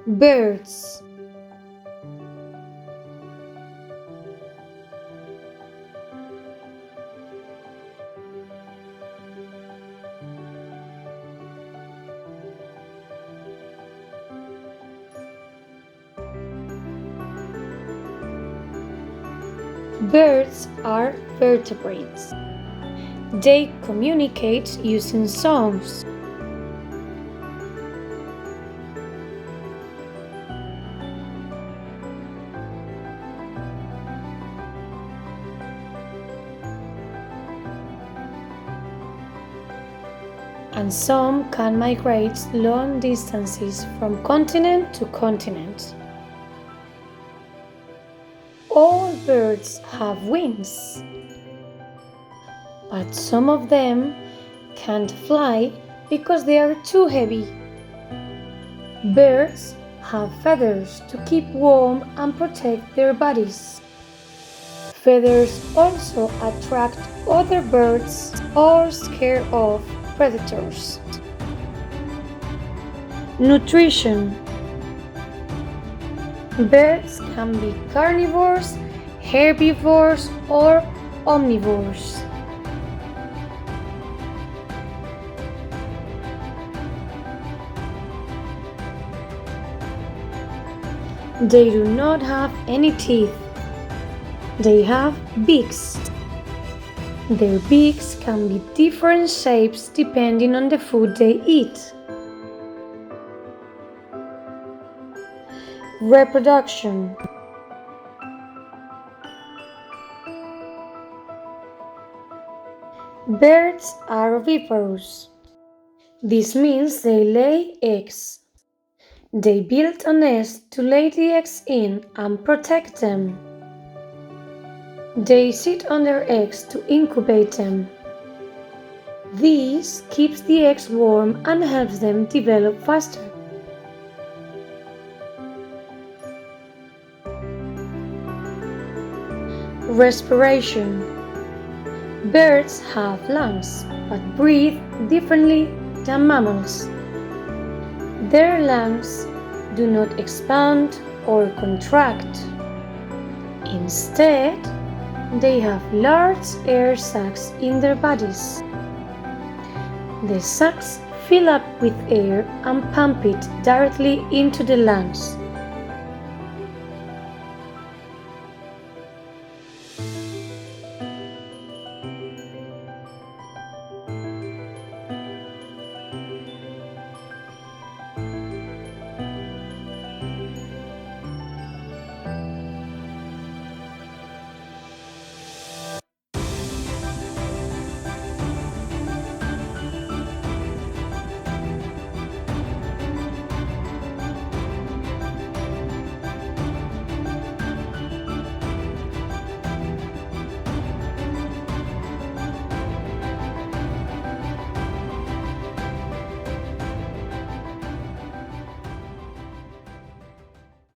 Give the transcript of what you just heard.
Birds. Birds are vertebrates. They communicate using songs. And some can migrate long distances from continent to continent. All birds have wings, but some of them can't fly because they are too heavy. Birds have feathers to keep warm and protect their bodies. Feathers also attract other birds or scare off predators. Nutrition. Birds can be carnivores, herbivores, or omnivores. They do not have any teeth. They have beaks. Their beaks can be different shapes depending on the food they eat. Reproduction. Birds are oviparous. This means they lay eggs. They build a nest to lay the eggs in and protect them. They sit on their eggs to incubate them. This keeps the eggs warm and helps them develop faster. Respiration. Birds have lungs, but breathe differently than mammals. Their lungs do not expand or contract. Instead, they have large air sacs in their bodies. The sacs fill up with air and pump it directly into the lungs.